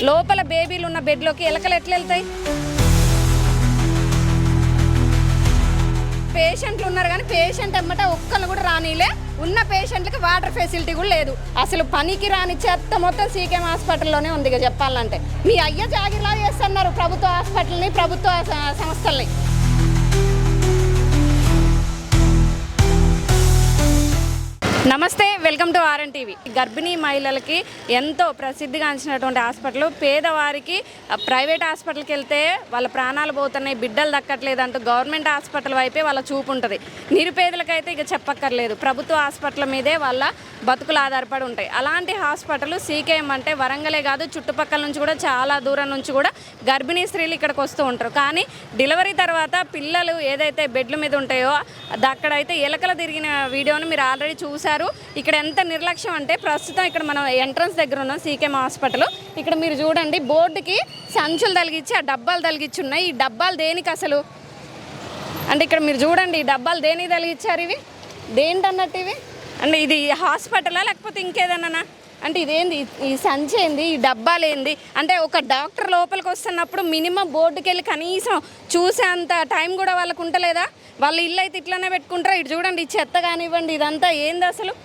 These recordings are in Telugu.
లోపల బేబీలు ఉన్న బెడ్లోకి ఎలకలు ఎట్లా వెళ్తాయి? పేషెంట్లు ఉన్నారు కానీ పేషెంట్ ఎమ్మట ఒక్కళ్ళు కూడా రానిలే. ఉన్న పేషెంట్లకి వాటర్ ఫెసిలిటీ కూడా లేదు. అసలు పనికి రాని చెత్త మొత్తం సీకేఎం హాస్పిటల్లోనే ఉంది. ఇక చెప్పాలంటే మీ అయ్య జాగిర్లా చేస్తున్నారు ప్రభుత్వ హాస్పిటల్ని, ప్రభుత్వ సంస్థల్ని. నమస్తే, వెల్కమ్ టు ఆర్ఎన్ టీవీ. గర్భిణీ మహిళలకి ఎంతో ప్రసిద్ధిగాంచినటువంటి హాస్పిటల్, పేదవారికి ప్రైవేట్ హాస్పిటల్కి వెళ్తే వాళ్ళ ప్రాణాలు పోతున్నాయి, బిడ్డలు దక్కట్లేదు అంటూ గవర్నమెంట్ హాస్పిటల్ వైపే వాళ్ళ చూపు ఉంటుంది. నిరుపేదలకైతే ఇక చెప్పక్కర్లేదు, ప్రభుత్వ హాస్పిటల్ మీదే వాళ్ళ బతుకులు ఆధారపడి ఉంటాయి. అలాంటి హాస్పిటల్ సీకేఎం అంటే వరంగలే కాదు, చుట్టుపక్కల నుంచి కూడా చాలా దూరం నుంచి కూడా గర్భిణీ స్త్రీలు ఇక్కడికి వస్తూ ఉంటారు. కానీ డెలివరీ తర్వాత పిల్లలు ఏదైతే బెడ్ల మీద ఉంటాయో అక్కడైతే ఎలకలు తిరిగిన వీడియోని మీరు ఆల్రెడీ చూసారు. ఇక్కడ ఎంత నిర్లక్ష్యం అంటే, ప్రస్తుతం ఇక్కడ మనం ఎంట్రన్స్ దగ్గర ఉన్న సీకేఎం హాస్పిటల్, ఇక్కడ మీరు చూడండి బోర్డుకి సంచులు తలిగించి ఆ డబ్బాలు తలిగించి ఉన్నాయి. ఈ డబ్బాలు దేనికి అసలు అంటే ఇక్కడ మీరు చూడండి, ఈ డబ్బాలు దేనికి తలిగించారు? ఇవి దేంటన్నట్టు ఇవి అంటే ఇది హాస్పిటలా లేకపోతే ఇంకేదన్నా అంటే ఇదేంది? ఈ సంచి ఏంది? ఈ డబ్బాలు ఏంది? అంటే ఒక డాక్టర్ లోపలికి వస్తున్నప్పుడు మినిమం బోర్డుకి వెళ్ళి కనీసం చూసేంత టైం కూడా వాళ్ళకు ఉంటలేదా? వాళ్ళ ఇల్లు అయితే ఇట్లనే పెట్టుకుంటారా? ఇటు చూడండి, ఈ చెత్త కానివ్వండి, ఇదంతా ఏంది అసలు?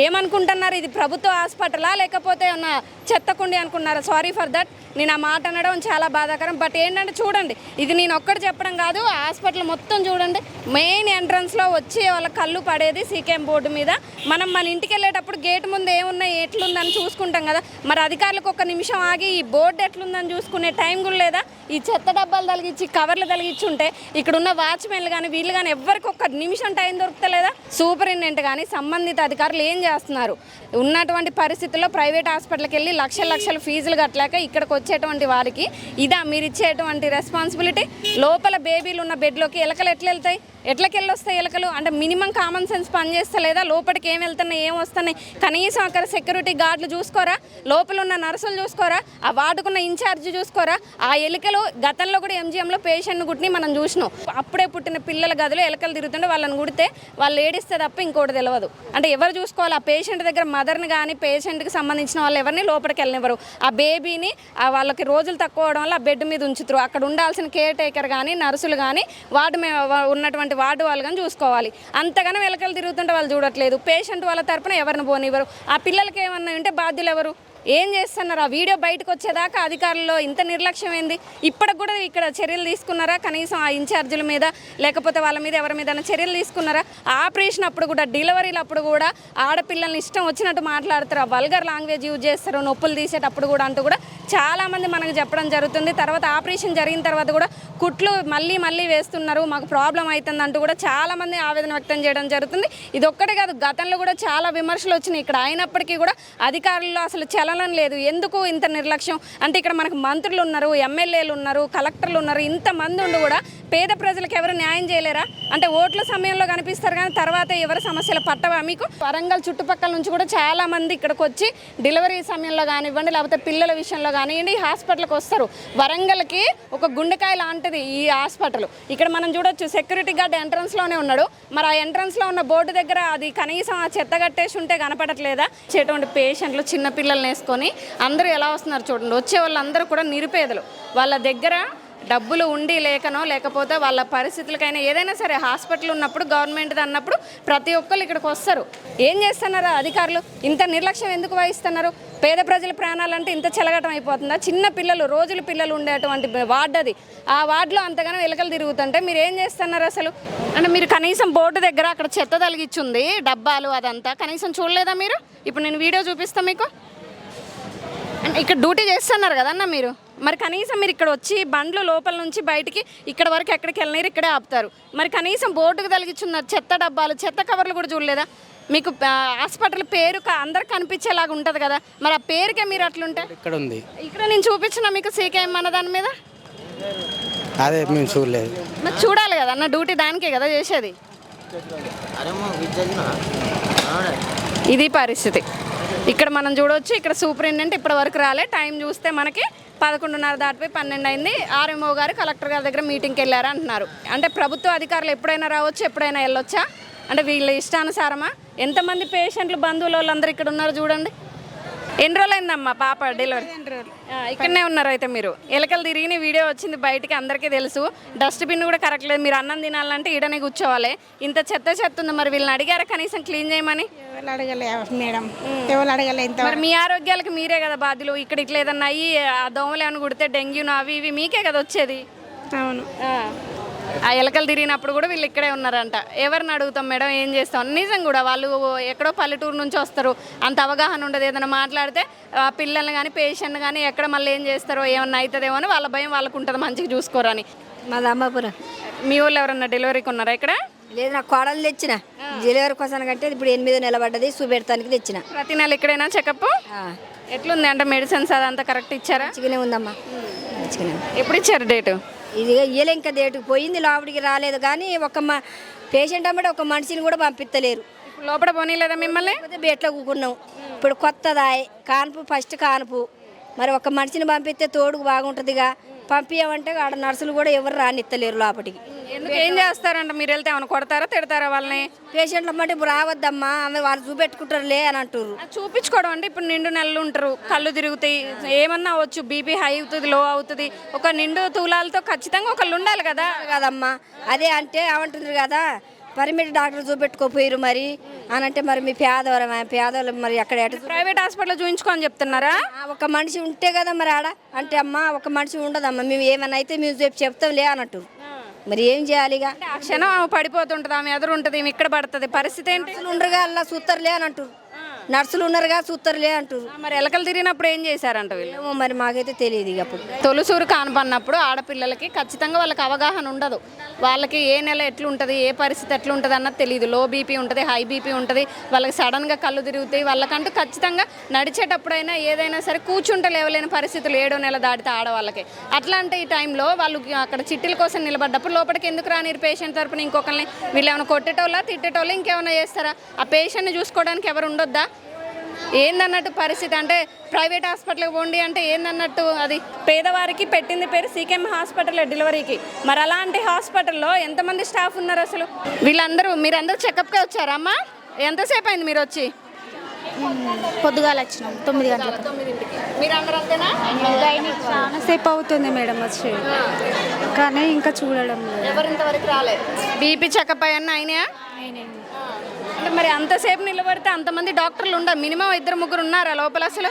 ఏమనుకుంటున్నారు? ఇది ప్రభుత్వ హాస్పిటలా లేకపోతే ఉన్న చెత్తకుండి అనుకున్నారా? సారీ ఫర్ దట్, నేను ఆ మాట అనడం చాలా బాధాకరం. బట్ ఏంటంటే చూడండి, ఇది నేను ఒక్కటి చెప్పడం కాదు, హాస్పిటల్ మొత్తం చూడండి. మెయిన్ ఎంట్రన్స్లో వచ్చి వాళ్ళ కళ్ళు పడేది సీకేఎం బోర్డు మీద. మనం మన ఇంటికి వెళ్ళేటప్పుడు గేట్ ముందు ఏమున్నాయి ఎట్లుందని చూసుకుంటాం కదా, మరి అధికారులకు ఒక నిమిషం ఆగి ఈ బోర్డు ఎట్లుందని చూసుకునే టైం కూడా లేదా? ఈ చెత్త డబ్బాలు తలిగించి కవర్లు తలిగించి ఉంటే ఇక్కడ ఉన్న వాచ్మెన్లు కానీ వీళ్ళు కానీ ఎవరికి ఒక్క నిమిషం టైం దొరుకుతలేదా? సూపరింటెండెంట్ కానీ సంబంధిత అధికారులు ఏం చేస్తున్నారు? ఉన్నటువంటి పరిస్థితుల్లో ప్రైవేట్ హాస్పిటల్కి వెళ్ళి లక్షల ఫీజులు కట్టలేక ఇక్కడికి వచ్చేటువంటి వారికి ఇదా మీరు ఇచ్చేటువంటి రెస్పాన్సిబిలిటీ? లోపల బేబీలు ఉన్న బెడ్లోకి ఎలకలు ఎట్లా వెళ్తాయి? ఎట్లకెళ్ళి వస్తాయి ఎలకలు? అంటే మినిమం కామన్ సెన్స్ పనిచేస్తలేదా? లోపలికి ఏం వెళ్తున్నాయి, ఏం వస్తున్నాయి? కనీసం అక్కడ సెక్యూరిటీ గార్డులు చూసుకోరా? లోపల ఉన్న నర్సులు చూసుకోరా? ఆ వార్డుకున్న ఇన్ఛార్జ్ చూసుకోరా? ఆ ఎలుకలు గతంలో కూడా ఎంజిఎంలో పేషెంట్ని గుట్టిని మనం చూసినాం. అప్పుడే పుట్టిన పిల్లల గదిలో ఎలకలు తిరుగుతుంటే వాళ్ళని గుడితే వాళ్ళు ఏడిస్తే తప్ప ఇంకోటి తెలియదు. అంటే ఎవరు చూసుకోవాలి? ఆ పేషెంట్ దగ్గర మదర్ని కానీ పేషెంట్కి సంబంధించిన వాళ్ళు ఎవరిని లోపలికి వెళ్ళనివ్వరు. ఆ బేబీని వాళ్ళకి రోజులు తక్కువ అవడం వల్ల ఆ బెడ్ మీద ఉంచుతారు. అక్కడ ఉండాల్సిన కేర్ టేకర్ కానీ నర్సులు కానీ వార్డు ఉన్నటువంటి వార్డు వాళ్ళు కానీ చూసుకోవాలి. అంతగానో ఎలకలు తిరుగుతుంటే వాళ్ళు చూడట్లేదు. పేషెంట్ వాళ్ళ తరపున ఎవరిని పోనివ్వరు. ఆ పిల్లలకి ఏమన్నా ఉంటే బాధ్యులు ఎవరు? ఏం చేస్తున్నారు? ఆ వీడియో బయటకు వచ్చేదాకా అధికారుల్లో ఇంత నిర్లక్ష్యం ఏంది? ఇప్పటికి కూడా ఇక్కడ చర్యలు తీసుకున్నారా? కనీసం ఆ ఇన్ఛార్జీల మీద లేకపోతే వాళ్ళ మీద ఎవరి మీద చర్యలు తీసుకున్నారా? ఆపరేషన్ అప్పుడు కూడా, డెలివరీలు అప్పుడు కూడా ఆడపిల్లల్ని ఇష్టం వచ్చినట్టు మాట్లాడతారు, వల్గర్ లాంగ్వేజ్ యూజ్ చేస్తారు, నొప్పులు తీసేటప్పుడు కూడా అంటూ కూడా చాలామంది మనకు చెప్పడం జరుగుతుంది. తర్వాత ఆపరేషన్ జరిగిన తర్వాత కూడా కుట్లు మళ్ళీ వేస్తున్నారు, మాకు ప్రాబ్లం అవుతుంది అంటూ కూడా చాలామంది ఆవేదన వ్యక్తం చేయడం జరుగుతుంది. ఇది ఒక్కటే కాదు, గతంలో కూడా చాలా విమర్శలు వచ్చినాయి ఇక్కడ. అయినప్పటికీ కూడా అధికారుల్లో అసలు చలనం లేదు. ఎందుకు ఇంత నిర్లక్ష్యం? అంటే ఇక్కడ మనకు మంత్రులు ఉన్నారు, ఎమ్మెల్యేలు ఉన్నారు, కలెక్టర్లు ఉన్నారు, ఇంతమంది ఉండి కూడా పేద ప్రజలకు ఎవరు న్యాయం చేయలేరా? అంటే ఓట్ల సమయంలో కనిపిస్తారు కానీ తర్వాత ఎవరి సమస్యలు పట్టవా మీకు? వరంగల్ చుట్టుపక్కల నుంచి కూడా చాలా మంది ఇక్కడికి వచ్చి డెలివరీ సమయంలో కానివ్వండి, లేకపోతే పిల్లల విషయంలో కానివ్వండి హాస్పిటల్కి వస్తారు. వరంగల్కి ఒక గుండెకాయ లాంటిది ఈ హాస్పిటల్. ఇక్కడ మనం చూడొచ్చు, సెక్యూరిటీ గార్డ్ ఎంట్రన్స్లోనే ఉన్నాడు. మరి ఆ ఎంట్రన్స్లో ఉన్న బోర్డు దగ్గర అది కనీసం ఆ చెత్త కట్టేసి ఉంటే కనపడట్లేదా? చేటువంటి పేషెంట్లు చిన్నపిల్లల్ని వేసుకొని అందరూ ఎలా వస్తున్నారు చూడండి. వచ్చే వాళ్ళందరూ కూడా నిరుపేదలు. వాళ్ళ దగ్గర డబ్బులు ఉండి లేకనో లేకపోతే వాళ్ళ పరిస్థితులకైనా ఏదైనా సరే హాస్పిటల్ ఉన్నప్పుడు గవర్నమెంట్ అన్నప్పుడు ప్రతి ఒక్కరు ఇక్కడికి వస్తారు. ఏం చేస్తున్నారు అధికారులు? ఇంత నిర్లక్ష్యం ఎందుకు వహిస్తున్నారు? పేద ప్రజల ప్రాణాలంటే ఇంత చెలగటం అయిపోతుందా? చిన్న పిల్లలు, రోజుల పిల్లలు ఉండేటువంటి వార్డు అది. ఆ వార్డులో అంతగానో ఎలుకలు తిరుగుతుంటే మీరు ఏం చేస్తున్నారు అసలు? అంటే మీరు కనీసం బోర్డు దగ్గర అక్కడ చెత్త తలిగిచ్చుంది, డబ్బాలు అదంతా కనీసం చూడలేదా మీరు? ఇప్పుడు నేను వీడియో చూపిస్తాను మీకు. అంటే ఇక్కడ డ్యూటీ చేస్తున్నారు కదన్నా మీరు, మరి కనీసం మీరు ఇక్కడ వచ్చి బండ్లు లోపల నుంచి బయటికి ఇక్కడ వరకు ఎక్కడికి వెళ్ళినారు, ఇక్కడే ఆపుతారు. మరి కనీసం బోర్డుకు తలిగించున్నారు చెత్త డబ్బాలు, చెత్త కవర్లు కూడా చూడలేదా? మీకు హాస్పిటల్ పేరు అందరికి కనిపించేలాగా ఉంటుంది కదా, మరి ఆ పేరుకే మీరు అట్లుంటే ఇక్కడ ఉంది. ఇక్కడ నేను చూపించిన మీకు సీకేఎం అన్న దాని మీద అదే మేము చూడలేదు. మరి చూడాలి కదా అన్న, డ్యూటీ దానికే కదా చేసేది. ఇది పరిస్థితి. ఇక్కడ మనం చూడవచ్చు, ఇక్కడ సూపరింటెండెంట్ ఇప్పటి వరకు రాలే. టైం చూస్తే మనకి 11:30 దాటిపోయి 12 అయింది. ఆర్ఎంఓ గారు కలెక్టర్ గారి దగ్గర మీటింగ్కి వెళ్ళారా అంటున్నారు. అంటే ప్రభుత్వ అధికారులు ఎప్పుడైనా రావచ్చు, ఎప్పుడైనా వెళ్ళొచ్చా? అంటే వీళ్ళ ఇష్టానుసారమా? ఎంతమంది పేషెంట్లు బంధువులు వాళ్ళందరూ ఇక్కడ ఉన్నారు చూడండి. ఎన్ని రోజులైందమ్మా పాప డెలివరీ? ఇక్కడనే ఉన్నారు అయితే మీరు. ఎలకలు తిరిగిన వీడియో వచ్చింది బయటికి, అందరికీ తెలుసు. డస్ట్బిన్ కూడా కరెక్ట్ లేదు. మీరు అన్నం తినాలంటే ఈడనే కూర్చోవాలి. ఇంత చెత్త ఉంది. మరి వీళ్ళని అడిగారా కనీసం క్లీన్ చేయమని? ఎవరు అడగలే మేడం, ఎవరు అడగలే. ఇంత మరి మీ ఆరోగ్యాలకు మీరే కదా బాధ్యులు. ఇక్కడ ఇట్లా ఏదన్నా అయ్యి ఆ దోమలు ఏమైనా కుడితే డెంగ్యూను అవి ఇవి మీకే కదా వచ్చేది. అవును. ఆ ఎలకలు తిరిగినప్పుడు కూడా వీళ్ళు ఇక్కడే ఉన్నారంట. ఎవరిని అడుగుతాం మేడం, ఏం చేస్తాం? నిజం కూడా వాళ్ళు ఎక్కడో పల్లెటూరు నుంచి వస్తారు, అంత అవగాహన ఉండదు. ఏదైనా మాట్లాడితే ఆ పిల్లల్ని కానీ పేషెంట్ కానీ ఎక్కడ మళ్ళీ ఏం చేస్తారో, ఏమన్నా అవుతుందేమో అని వాళ్ళ భయం వాళ్ళకు ఉంటుంది, మంచిగా చూసుకోరని. మాది అమ్మాపురం. మీ వాళ్ళు ఎవరన్నా డెలివరీకి ఉన్నారా ఇక్కడ? లేదు, నాకు కోడలు తెచ్చిన డెలివరీ కోసం కంటే ఇప్పుడు 8 నిలబడ్డది, చూపెడతానికి తెచ్చిన. ప్రతి నెల ఇక్కడైనా చెకప్ ఎట్లుంది అంటే మెడిసిన్స్ అదంతా కరెక్ట్ ఇచ్చారా? మంచిగానే ఉందమ్మా, మంచిగానే ఉంది. ఎప్పుడు ఇచ్చారు డేటు? ఇది ఇయ్యలే, ఇంకా డేటుకు పోయింది, లోపలికి రాలేదు. కానీ పేషెంట్ అమ్మటి ఒక మనిషిని కూడా పంపిస్తలేరు. ఇప్పుడు లోపల పోనీలేదా మిమ్మల్ని? బెట్లో కూకున్నాం. ఇప్పుడు కొత్తదాయ్ కాన్పు, ఫస్ట్ కాన్పు. మరి ఒక మనిషిని పంపిస్తే తోడుకు బాగుంటుందిగా. పంపించామంటే ఆడ నర్సులు కూడా ఎవరు రానిత్తలేరు లోపలికి. ఎందుకు, ఏం చేస్తారంట? మీరు వెళ్తే ఏమైనా కొడతారా తిడతారా వాళ్ళని? పేషెంట్లు అమ్మంటే ఇప్పుడు రావద్దమ్మా, ఆమె వాళ్ళు చూపెట్టుకుంటారులే అని అంటారు. చూపించుకోవడం అంటే ఇప్పుడు నిండు నెలలు ఉంటారు, కళ్ళు తిరుగుతాయి, ఏమన్నా అవ్వచ్చు, బీపీ హై అవుతుంది, లో అవుతుంది. ఒక నిండు తూలాలతో ఖచ్చితంగా ఒకళ్ళు ఉండాలి కదా. కదమ్మా, అదే అంటే ఏమంటుంది కదా, పరిమితి డాక్టర్ చూపెట్టుకోపోయారు మరి అని అంటే, మరి మీ పేదవాళ్ళు మరి అక్కడ ప్రైవేట్ హాస్పిటల్ చూపించుకోని చెప్తున్నారా? ఒక మనిషి ఉంటే కదా మరి ఆడ అంటే, అమ్మ ఒక మనిషి ఉండదమ్మా, మేము ఏమన్నా అయితే మేము చెప్తాంలే అన్నట్టు. మరి ఏం చేయాలి? ఇక ఆ క్షణం ఆమె పడిపోతుంటుంది, ఆమె ఎదురు ఉంటుంది, ఈమె ఇక్కడ పడుతుంది. పరిస్థితి ఏంటి? నర్సులు ఉండరుగా అలా చూస్తారులే అని అంటారు. నర్సులు ఉన్నారుగా చూస్తారులే అంటారు. మరి ఎలకలు తిరిగినప్పుడు ఏం చేశారంట వీళ్ళు? ఏమో మరి మాకైతే తెలియదు. ఇక అప్పుడు తొలిసూరు కానపడినప్పుడు ఆడపిల్లలకి ఖచ్చితంగా వాళ్ళకి అవగాహన ఉండదు. వాళ్ళకి ఏ నెల ఎట్లుంటుంది, ఏ పరిస్థితి ఎట్లుంటుంది అన్నది తెలియదు. లో బీపీ ఉంటుంది, హై బీపీ ఉంటుంది, వాళ్ళకి సడన్గా కళ్ళు తిరుగుతాయి. వాళ్ళకంటూ ఖచ్చితంగా నడిచేటప్పుడైనా ఏదైనా సరే కూర్చుంటే లేవలేని పరిస్థితులు 7వ నెల దాటితే ఆడవాళ్ళకి. అట్లాంటి ఈ టైంలో వాళ్ళు అక్కడ చిట్టీల కోసం నిలబడ్డప్పుడు లోపలికి ఎందుకు రానిరు పేషెంట్ తరపున ఇంకొకరిని? వీళ్ళు ఏమైనా కొట్టేటోళ్ళ తిట్టేటోళ్ళు ఇంకేమైనా చేస్తారా? ఆ పేషెంట్ని చూసుకోవడానికి ఎవరు ఉండొద్దా? ఏందన్నట్టు పరిస్థితి అంటే ప్రైవేట్ హాస్పిటల్కి పోండి అంటే ఏందన్నట్టు? అది పేదవారికి పెట్టింది పేరు సీకేఎం హాస్పిటల్ డెలివరీకి. మరి అలాంటి హాస్పిటల్లో ఎంతమంది స్టాఫ్ ఉన్నారు అసలు? వీళ్ళందరూ మీరందరూ చెకప్కే వచ్చారా అమ్మా? ఎంతసేపు అయింది మీరు వచ్చి? పొద్దుగాల వచ్చినాం 9 గంటలకు. 9ంటికి. మీరు అందరూ అంతేనా? చాలా సేపు అవుతుంది మేడం వచ్చి, కానీ ఇంకా చూడడం లేదు. ఎవరింతవరకు రాలేదు. బీపీ చెకప్ అయ్యన్నా అయినాయా? అంటే మరి అంతసేపు నిలబడితే అంతమంది డాక్టర్లు ఉండరు, మినిమం 2-3 ఉన్నారా లోపల అసలు?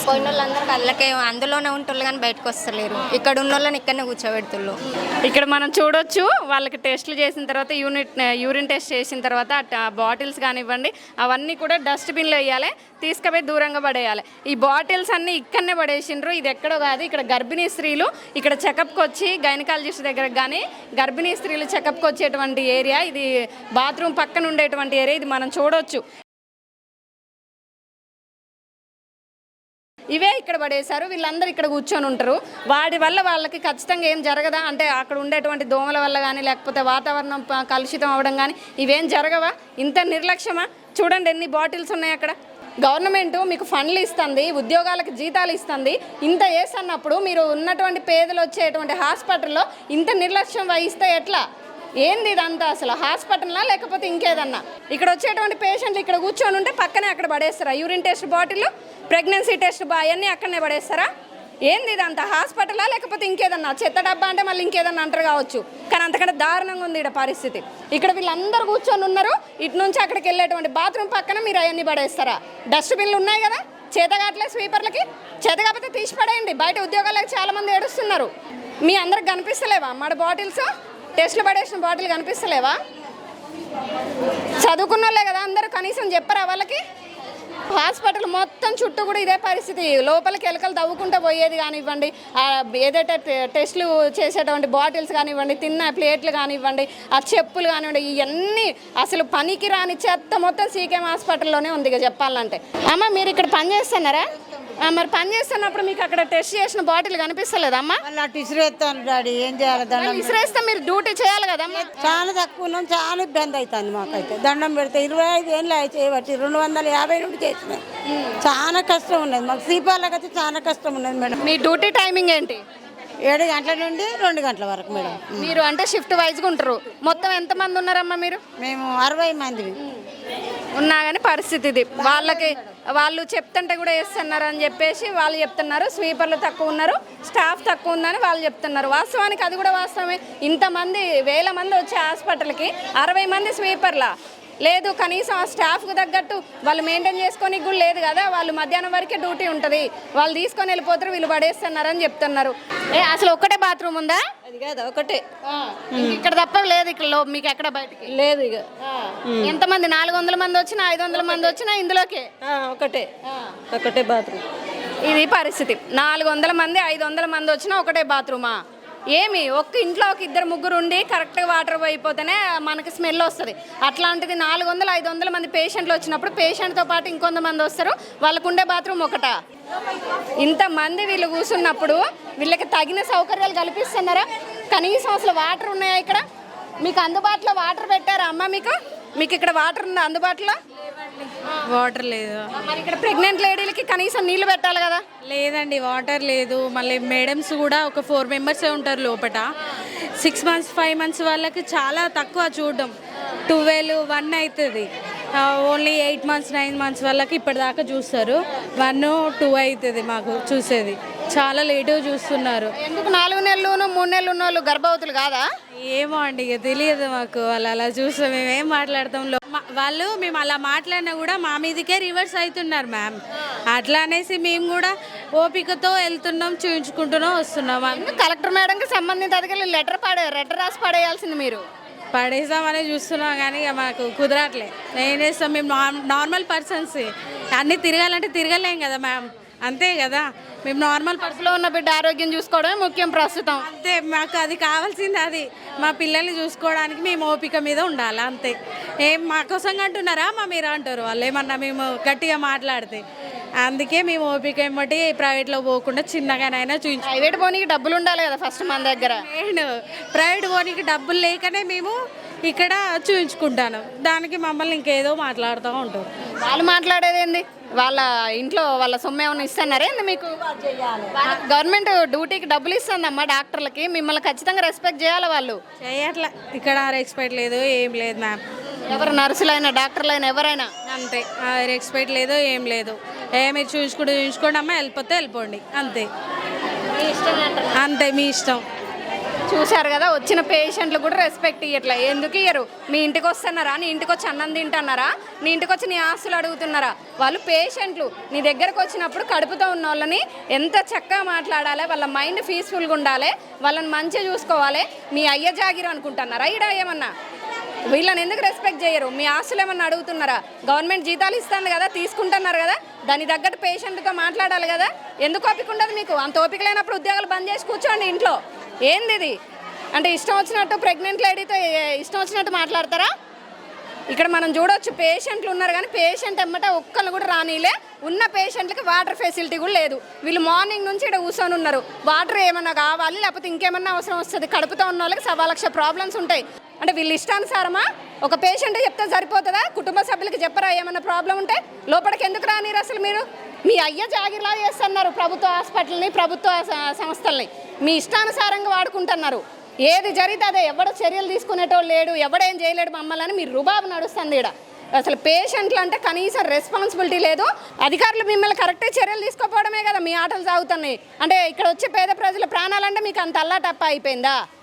పోయిన వాళ్ళందరూ కళ్ళకే అందులోనే ఉంటున్నారు కానీ బయటకు వస్తలేరు. ఇక్కడ ఉన్న వాళ్ళని ఇక్కడనే కూర్చోబెడుతున్నారు. ఇక్కడ మనం చూడొచ్చు, వాళ్ళకి టెస్టులు చేసిన తర్వాత యూరిన్ టెస్ట్ చేసిన తర్వాత బాటిల్స్ కానివ్వండి అవన్నీ కూడా డస్ట్బిన్లో వేయాలి, తీసుకుపోయి దూరంగా పడేయాలి. ఈ బాటిల్స్ అన్నీ ఇక్కడనే పడేసిండ్రు. ఇది ఎక్కడో కాదు, ఇక్కడ గర్భిణీ స్త్రీలు ఇక్కడ చెకప్కి వచ్చి గైనకాలజిస్ట్ దగ్గరకు కానీ గర్భిణీ స్త్రీలు చెకప్కి వచ్చేటువంటి ఏరియా ఇది. బాత్రూమ్ పక్కన ఉండేటువంటి ఏరియా ఇది, మనం చూడొచ్చు. ఇవే ఇక్కడ పడేశారు. వీళ్ళందరూ ఇక్కడ కూర్చొని ఉంటారు. వాటి వల్ల వాళ్ళకి ఖచ్చితంగా ఏం జరగదా? అంటే అక్కడ ఉండేటువంటి దోమల వల్ల కానీ లేకపోతే వాతావరణం కలుషితం అవ్వడం కానీ ఇవేం జరగవా? ఇంత నిర్లక్ష్యమా? చూడండి ఎన్ని బాటిల్స్ ఉన్నాయి అక్కడ. గవర్నమెంట్ మీకు ఫండ్లు ఇస్తుంది, ఉద్యోగాలకు జీతాలు ఇస్తుంది. ఇంత వేసన్నప్పుడు మీరు ఉన్నటువంటి పేదలు వచ్చేటువంటి హాస్పిటల్లో ఇంత నిర్లక్ష్యం వహిస్తే ఎట్లా? ఏంది ఇదంతా అసలు? హాస్పిటల్నా లేకపోతే ఇంకేదన్నా? ఇక్కడ వచ్చేటువంటి పేషెంట్లు ఇక్కడ కూర్చొని ఉంటే పక్కనే అక్కడ పడేస్తారా? Urine test bottle, pregnancy test అవన్నీ అక్కడనే పడేస్తారా? ఏంది ఇదంతా? హాస్పిటలా లేకపోతే ఇంకేదన్నా? చెత్త డబ్బా అంటే మళ్ళీ ఇంకేదన్నా అంటారు కావచ్చు, కానీ అంతకంటే దారుణంగా ఉంది ఇక్కడ పరిస్థితి. ఇక్కడ వీళ్ళందరూ కూర్చొని ఉన్నారు, ఇటు నుంచి అక్కడికి వెళ్ళేటువంటి బాత్రూమ్ పక్కన మీరు అవన్నీ పడేస్తారా? డస్ట్బిన్లు ఉన్నాయి కదా, చేతగాట్లే స్వీపర్లకి. చేత కాకపోతే తీసి పడేయండి. బయట ఉద్యోగాలకు చాలామంది ఏడుస్తున్నారు. మీ అందరికి కనిపిస్తలేవా మన బాటిల్స్? టెస్ట్లు పడేసిన బాటిల్ కనిపిస్తలేవా? చదువుకున్న వాళ్ళే కదా అందరూ, కనీసం చెప్పరా వాళ్ళకి? హాస్పిటల్ మొత్తం చుట్టూ కూడా ఇదే పరిస్థితి. లోపలికి ఎలకలు తవ్వుకుంటూ పోయేది కానివ్వండి, ఏదైతే టెస్టులు చేసేటువంటి బాటిల్స్ కానివ్వండి, తిన్న ప్లేట్లు కానివ్వండి, ఆ చెప్పులు కానివ్వండి, ఇవన్నీ అసలు పనికి రాని చెత్త మొత్తం సీకేఎం హాస్పిటల్లోనే ఉంది. ఇక చెప్పాలంటే అమ్మ మీరు ఇక్కడ పని చేస్తున్నారా? మరి పని చేస్తున్నప్పుడు మీకు అక్కడ టెస్ట్ చేసిన బాటిల్ కనిపిస్తలేదా అమ్మా? అటు ఇసురేస్తాను డాడీ, ఏం చేయాలి? దండం ఇసిరేస్తే మీరు డ్యూటీ చేయాలి కదమ్మా. చాలా తక్కువ ఉన్నాం, చాలా ఇబ్బంది అవుతుంది మాకైతే. దండం పెడితే 25 ఏళ్ళు చేయబట్టి 250 నుండి చేసినాయి. చాలా కష్టం ఉన్నది మాకు. సీపాలకైతే చాలా కష్టం ఉన్నది మేడం. మీ డ్యూటీ టైమింగ్ ఏంటి? 7 గంటల నుండి 2 గంటల వరకు మేడం. మీరు అంటే షిఫ్ట్ వైజ్గా ఉంటారు. మొత్తం ఎంతమంది ఉన్నారమ్మా మీరు? మేము 60 మంది. ఉన్నా కానీ పరిస్థితి ఇది. వాళ్ళకి వాళ్ళు చెప్తుంటే కూడా వేస్తున్నారు అని చెప్పేసి వాళ్ళు చెప్తున్నారు. స్వీపర్లు తక్కువ ఉన్నారు, స్టాఫ్ తక్కువ ఉందని వాళ్ళు చెప్తున్నారు. వాస్తవానికి అది కూడా వాస్తవమే. ఇంతమంది 1000 మంది వచ్చే హాస్పిటల్కి 60 మంది స్వీపర్లా లేదు. కనీసం ఆ స్టాఫ్కి తగ్గట్టు వాళ్ళు మెయింటైన్ చేసుకోనికి కూడా లేదు కదా. వాళ్ళు మధ్యాహ్నం వరకే డ్యూటీ ఉంటుంది, వాళ్ళు తీసుకొని వెళ్ళిపోతారు, వీళ్ళు పడేస్తున్నారు అని చెప్తున్నారు. అసలు ఒక్కటే బాత్రూమ్ ఉందా? అది కాదు ఒకటే ఇక్కడ తప్ప లేదు ఇక్కడ మీకు ఎక్కడ బయటికి లేదు ఇక ఎంతమంది 400 మంది వచ్చినా 500 మంది వచ్చినా ఇందులోకే ఒకటే బాత్రూమ్. ఇది పరిస్థితి. 400 మంది 500 మంది వచ్చినా ఒకటే బాత్రూమా? ఏమి ఒక్క ఇంట్లో ఒక 2-3 ఉండి కరెక్ట్గా వాటర్ అయిపోతేనే మనకి స్మెల్ వస్తుంది. అట్లాంటిది 400-500 మంది పేషెంట్లు వచ్చినప్పుడు పేషెంట్తో పాటు ఇంకొంతమంది వస్తారు, వాళ్ళకు ఉండే బాత్రూమ్ ఒకటా? ఇంతమంది వీళ్ళు కూర్చున్నప్పుడు వీళ్ళకి తగిన సౌకర్యాలు కల్పిస్తున్నారా? కనీసం అసలు వాటర్ ఉన్నాయా ఇక్కడ? మీకు అందుబాటులో వాటర్ పెట్టారా అమ్మ? మీకు ఇక్కడ వాటర్ ఉందా అందుబాటులో? వాటర్ లేదు. మరి ఇక్కడ ప్రెగ్నెంట్ లేడీలకి కనీసం నీళ్లు పెట్టాలి కదా? లేదండి, వాటర్ లేదు. మళ్ళీ మేడమ్స్ కూడా ఒక 4 మెంబర్సే ఉంటారు లోపల. 6 మంత్స్ 5 మంత్స్ వాళ్ళకి చాలా తక్కువ చూడడం. 12-1 అవుతుంది. ఓన్లీ 8 మంత్స్ 9 మంత్స్ వాళ్ళకి ఇప్పటిదాకా చూస్తారు. 1-2 అవుతుంది మాకు చూసేది. చాలా లేటుగా చూస్తున్నారు. ఎందుకు 4 నెలలు 3 నెలలు ఉన్న వాళ్ళు గర్భవతులు కాదా? ఏమో అండి, ఇక తెలియదు మాకు. వాళ్ళు అలా చూస్తాం, మేమేం మాట్లాడతాం. వాళ్ళు మేము అలా మాట్లాడినా కూడా మా మీదకే రివర్స్ అవుతున్నారు మ్యామ్. అట్లా అనేసి మేము కూడా ఓపికతో వెళ్తున్నాం, చూయించుకుంటున్నాం, వస్తున్నాం. కలెక్టర్ మేడంకి సంబంధిత అధికారులు లెటర్ రాసి పడేయాల్సింది. మీరు పడేసామనే చూస్తున్నాం కానీ ఇక మాకు కుదరట్లే. ఏం చేస్తాం, మేము నార్మల్ పర్సన్స్. అన్నీ తిరగాలంటే తిరగలేం కదా మ్యామ్, అంతే కదా. మేము నార్మల్ పర్సులో ఉన్న బిడ్డ ఆరోగ్యం చూసుకోవడమే ముఖ్యం ప్రస్తుతం. అంతే, మాకు అది కావాల్సింది. అది మా పిల్లల్ని చూసుకోవడానికి మేము ఓపిక మీద ఉండాలి అంతే. ఏం మా కోసం అంటున్నారా మా మీరు అంటారు వాళ్ళు ఏమన్నా మేము గట్టిగా మాట్లాడితే. అందుకే మేము ఓపిక ఏమటి ప్రైవేట్లో పోకుండా చిన్నగానైనా చూపించాం. ప్రైవేట్ పోనీకి డబ్బులు ఉండాలి కదా ఫస్ట్ మన దగ్గర. నేను ప్రైవేట్ పోనీకి డబ్బులు లేకనే మేము ఇక్కడ చూపించుకుంటాను. దానికి మమ్మల్ని ఇంకేదో మాట్లాడుతూ ఉంటారు. వాళ్ళు మాట్లాడేది ఏంది? వాళ్ళ ఇంట్లో వాళ్ళ సొమ్ము ఏమైనా ఇస్తున్నారా ఏంది మీకు? గవర్నమెంట్ డ్యూటీకి డబ్బులు ఇస్తుందమ్మా డాక్టర్లకి, మిమ్మల్ని ఖచ్చితంగా రెస్పెక్ట్ చేయాలి. వాళ్ళు చేయట్లా. ఇక్కడ రెస్పెక్ట్ లేదు, ఏం లేదు మ్యామ్. ఎవరు నర్సులైనా డాక్టర్లైనా ఎవరైనా అంతే, రెస్పెక్ట్ లేదు, ఏం లేదు. మీరు చూసుకోండి అమ్మా, వెళ్ళిపోతే వెళ్ళిపోండి అంతే. అంతే, మీ ఇష్టం. చూశారు కదా, వచ్చిన పేషెంట్లు కూడా రెస్పెక్ట్ ఇవ్వట్లే. ఎందుకు ఇయ్యరు? మీ ఇంటికి వస్తున్నారా? నీ ఇంటికి వచ్చి అన్నం తింటున్నారా? నీ ఇంటికి వచ్చి నీ ఆస్తులు అడుగుతున్నారా? వాళ్ళు పేషెంట్లు నీ దగ్గరకు వచ్చినప్పుడు కడుపుతో ఉన్న వాళ్ళని ఎంత చక్కగా మాట్లాడాలి, వాళ్ళ మైండ్ పీస్ఫుల్గా ఉండాలి, వాళ్ళని మంచిగా చూసుకోవాలి. మీ అయ్య జాగిరు అనుకుంటున్నారా? ఈడ ఏమన్నా వీళ్ళని ఎందుకు రెస్పెక్ట్ చేయరు? మీ ఆస్తులు ఏమన్నా అడుగుతున్నారా? గవర్నమెంట్ జీతాలు ఇస్తాను కదా, తీసుకుంటున్నారు కదా, దాని తగ్గట్టు పేషెంట్తో మాట్లాడాలి కదా. ఎందుకు ఓపిక ఉండదు మీకు? అంత ఓపిక లేనప్పుడు ఉద్యోగాలు బంద్ చేసి కూర్చోండి ఇంట్లో. ఏంది ఇది? అంటే ఇష్టం వచ్చినట్టు ప్రెగ్నెంట్ లేడీతో ఇష్టం వచ్చినట్టు మాట్లాడతారా? ఇక్కడ మనం చూడొచ్చు, పేషెంట్లు ఉన్నారు కానీ పేషెంట్ ఎమ్మట ఒక్కళ్ళు కూడా రానిలే. ఉన్న పేషెంట్లకి వాటర్ ఫెసిలిటీ కూడా లేదు. వీళ్ళు మార్నింగ్ నుంచి ఇక్కడ కూర్చొని ఉన్నారు. వాటర్ ఏమన్నా కావాలి, లేకపోతే ఇంకేమన్నా అవసరం వస్తుంది. కడుపుతో ఉన్న వాళ్ళకి 1,00,000 ప్రాబ్లమ్స్ ఉంటాయి. అంటే వీళ్ళు ఇష్టానుసారమా? ఒక పేషెంట్ చెప్తే సరిపోతుందా? కుటుంబ సభ్యులకి చెప్పరా ఏమన్నా ప్రాబ్లం ఉంటే? లోపలికి ఎందుకు రానిరు అసలు మీరు? మీ అయ్య జాగిరిలా చేస్తున్నారు ప్రభుత్వ హాస్పిటల్ని, ప్రభుత్వ సంస్థల్ని. మీ ఇష్టానుసారంగా వాడుకుంటున్నారు. ఏది జరిగితే అదే, ఎవడో చర్యలు తీసుకునేటోళ్ళు లేడు, ఎవడేం చేయలేడు మమ్మల్ని అని మీరు రుబాబు నడుస్తుంది ఇక్కడ. అసలు పేషెంట్లు అంటే కనీసం రెస్పాన్సిబిలిటీ లేదు. అధికారులు మిమ్మల్ని కరెక్ట్గా చర్యలు తీసుకోపోవడమే కదా మీ ఆటలు సాగుతున్నాయి. అంటే ఇక్కడ వచ్చే పేద ప్రజల ప్రాణాలంటే మీకు అంత అల్లాటప్ప అయిపోయిందా?